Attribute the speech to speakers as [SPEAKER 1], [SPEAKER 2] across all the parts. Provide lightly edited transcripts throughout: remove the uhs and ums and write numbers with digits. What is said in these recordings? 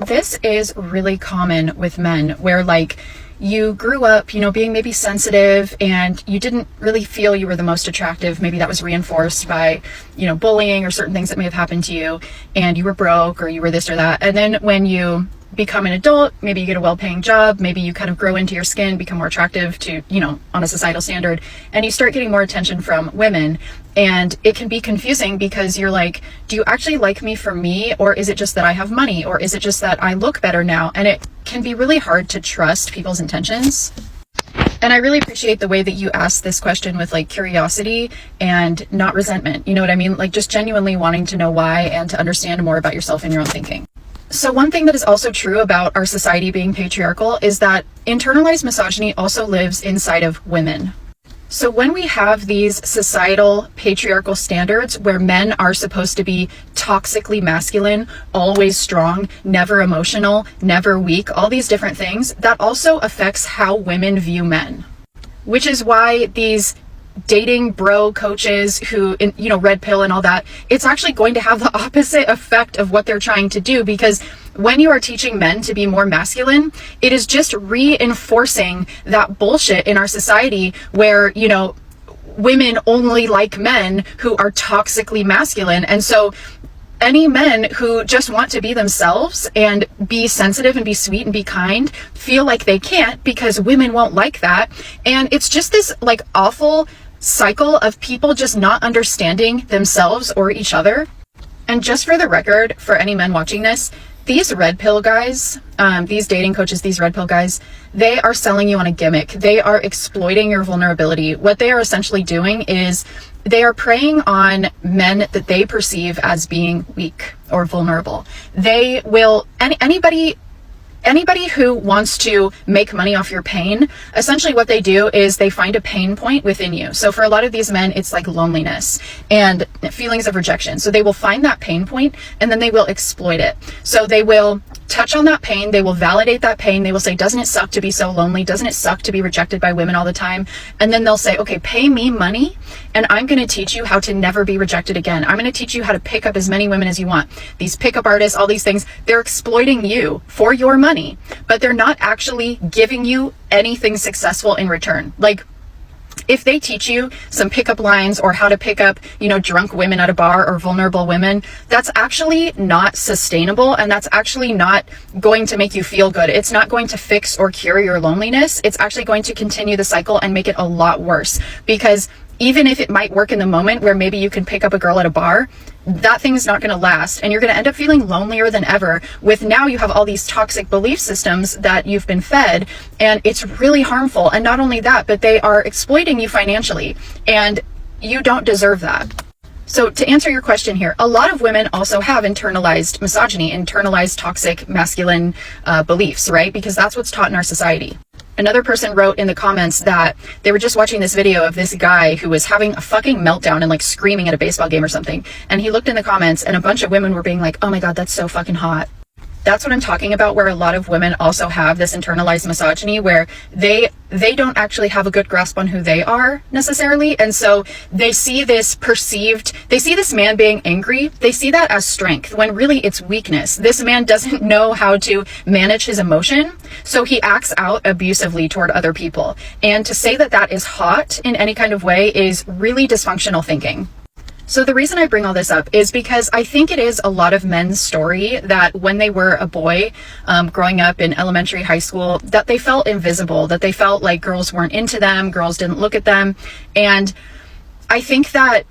[SPEAKER 1] this is really common with men where like you grew up, being maybe sensitive and you didn't really feel you were the most attractive. Maybe that was reinforced by, bullying or certain things that may have happened to you, and you were broke or you were this or that. And then when you become an adult, maybe you get a well-paying job, maybe you kind of grow into your skin, become more attractive to, on a societal standard, and you start getting more attention from women. And it can be confusing because you're like, do you actually like me for me? Or is it just that I have money? Or is it just that I look better now? And it can be really hard to trust people's intentions. And I really appreciate the way that you asked this question with like curiosity and not resentment. You know what I mean? Like just genuinely wanting to know why and to understand more about yourself and your own thinking. So one thing that is also true about our society being patriarchal is that internalized misogyny also lives inside of women. So when we have these societal patriarchal standards where men are supposed to be toxically masculine, always strong, never emotional, never weak, all these different things, that also affects how women view men. Which is why these dating bro coaches who, red pill and all that, it's actually going to have the opposite effect of what they're trying to do, because when you are teaching men to be more masculine, it is just reinforcing that bullshit in our society where, women only like men who are toxically masculine. And so any men who just want to be themselves and be sensitive and be sweet and be kind feel like they can't because women won't like that. And it's just this like awful cycle of people just not understanding themselves or each other. And just for the record, for any men watching this, these red pill guys, these dating coaches, these red pill guys, they are selling you on a gimmick. They are exploiting your vulnerability. What they are essentially doing is they are preying on men that they perceive as being weak or vulnerable. They will, anybody who wants to make money off your pain, essentially what they do is they find a pain point within you. So for a lot of these men, it's like loneliness and feelings of rejection. So they will find that pain point and then they will exploit it. So they will touch on that pain. They will validate that pain. They will say, doesn't it suck to be so lonely? Doesn't it suck to be rejected by women all the time? And then they'll say, okay, pay me money and I'm going to teach you how to never be rejected again. I'm going to teach you how to pick up as many women as you want. These pickup artists, all these things, they're exploiting you for your money, but they're not actually giving you anything successful in return. Like, if they teach you some pickup lines or how to pick up, drunk women at a bar or vulnerable women, that's actually not sustainable. And that's actually not going to make you feel good. It's not going to fix or cure your loneliness. It's actually going to continue the cycle and make it a lot worse, because even if it might work in the moment where maybe you can pick up a girl at a bar, that thing is not going to last. And you're going to end up feeling lonelier than ever with now you have all these toxic belief systems that you've been fed. And it's really harmful. And not only that, but they are exploiting you financially. And you don't deserve that. So to answer your question here, a lot of women also have internalized misogyny, internalized toxic masculine beliefs, right? Because that's what's taught in our society. Another person wrote in the comments that they were just watching this video of this guy who was having a fucking meltdown and like screaming at a baseball game or something. And he looked in the comments and a bunch of women were being like, oh my God, that's so fucking hot. That's what I'm talking about, where a lot of women also have this internalized misogyny where they don't actually have a good grasp on who they are necessarily. And so they see this man being angry. They see that as strength when really it's weakness. This man doesn't know how to manage his emotion. So he acts out abusively toward other people. And to say that that is hot in any kind of way is really dysfunctional thinking. So the reason I bring all this up is because I think it is a lot of men's story that when they were a boy, growing up in elementary, high school, that they felt invisible, that they felt like girls weren't into them, girls didn't look at them. And I think that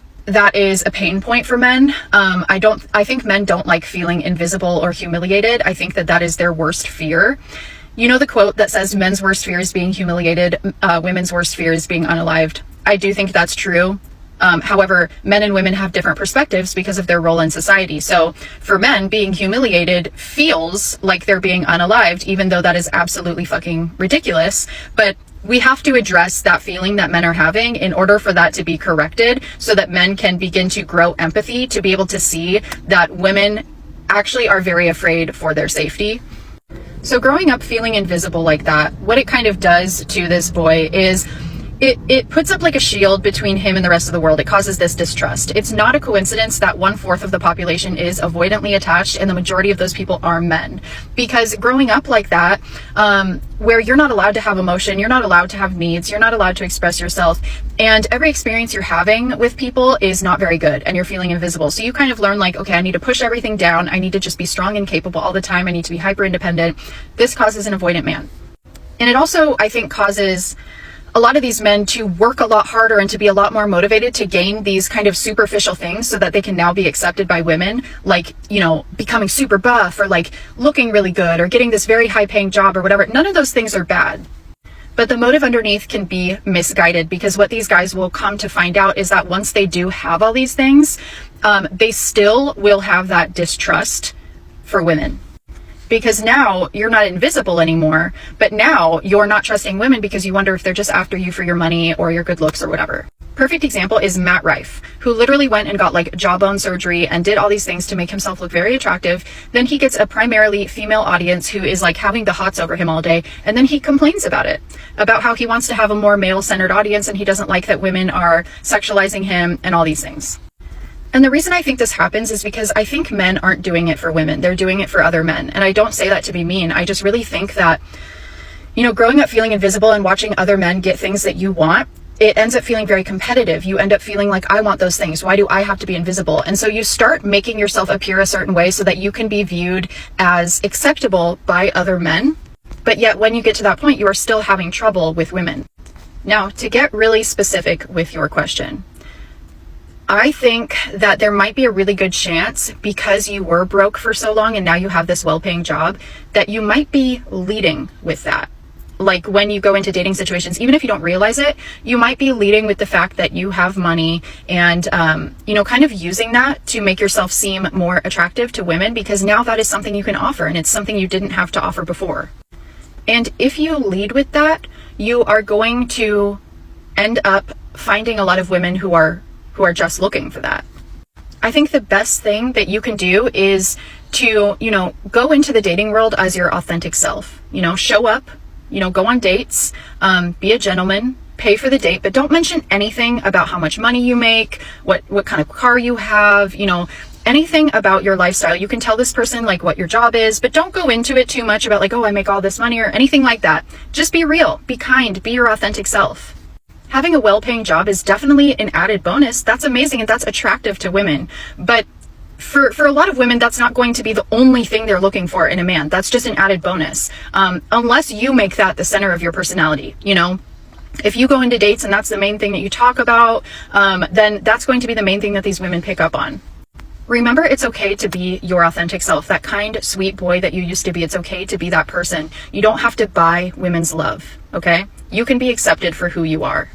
[SPEAKER 1] is a pain point for men. I think men don't like feeling invisible or humiliated. I think that is their worst fear. You know the quote that says men's worst fear is being humiliated, women's worst fear is being unalived. I do think that's true. However, men and women have different perspectives because of their role in society. So for men, being humiliated feels like they're being unalived, even though that is absolutely fucking ridiculous. But we have to address that feeling that men are having in order for that to be corrected, so that men can begin to grow empathy, to be able to see that women actually are very afraid for their safety. So growing up feeling invisible like that, what it kind of does to this boy is it puts up like a shield between him and the rest of the world. It causes this distrust. It's not a coincidence that 1/4 of the population is avoidantly attached, and the majority of those people are men. Because growing up like that, where you're not allowed to have emotion, you're not allowed to have needs, you're not allowed to express yourself, and every experience you're having with people is not very good, and you're feeling invisible. So you kind of learn like, okay, I need to push everything down. I need to just be strong and capable all the time. I need to be hyper independent. This causes an avoidant man. And it also, I think, causes a lot of these men to work a lot harder and to be a lot more motivated to gain these kind of superficial things so that they can now be accepted by women, like, you know, becoming super buff or like looking really good or getting this very high paying job or whatever. None of those things are bad. But the motive underneath can be misguided, because what these guys will come to find out is that once they do have all these things, they still will have that distrust for women. Because now you're not invisible anymore, but now you're not trusting women because you wonder if they're just after you for your money or your good looks or whatever. Perfect example is Matt Rife, who literally went and got like jawbone surgery and did all these things to make himself look very attractive. Then he gets a primarily female audience who is like having the hots over him all day. And then he complains about it, about how he wants to have a more male-centered audience and he doesn't like that women are sexualizing him and all these things. And the reason I think this happens is because I think men aren't doing it for women. They're doing it for other men. And I don't say that to be mean. I just really think that, you know, growing up feeling invisible and watching other men get things that you want, it ends up feeling very competitive. You end up feeling like, I want those things. Why do I have to be invisible? And so you start making yourself appear a certain way so that you can be viewed as acceptable by other men. But yet when you get to that point, you are still having trouble with women. Now, to get really specific with your question, I think that there might be a really good chance, because you were broke for so long and now you have this well-paying job, that you might be leading with that. Like when you go into dating situations, even if you don't realize it, you might be leading with the fact that you have money and, you know, kind of using that to make yourself seem more attractive to women, because now that is something you can offer and it's something you didn't have to offer before. And if you lead with that, you are going to end up finding a lot of women who are just looking for that. I think the best thing that you can do is to, you know, go into the dating world as your authentic self. You know, show up, you know, go on dates, be a gentleman, pay for the date, but don't mention anything about how much money you make, what kind of car you have, you know, anything about your lifestyle. You can tell this person like what your job is, but don't go into it too much about like, oh, I make all this money or anything like that. Just be real, be kind, be your authentic self. Having a well-paying job is definitely an added bonus. That's amazing and that's attractive to women. But for a lot of women, that's not going to be the only thing they're looking for in a man. That's just an added bonus. Unless you make that the center of your personality, you know. If you go into dates and that's the main thing that you talk about, then that's going to be the main thing that these women pick up on. Remember, it's okay to be your authentic self, that kind, sweet boy that you used to be. It's okay to be that person. You don't have to buy women's love, okay? You can be accepted for who you are.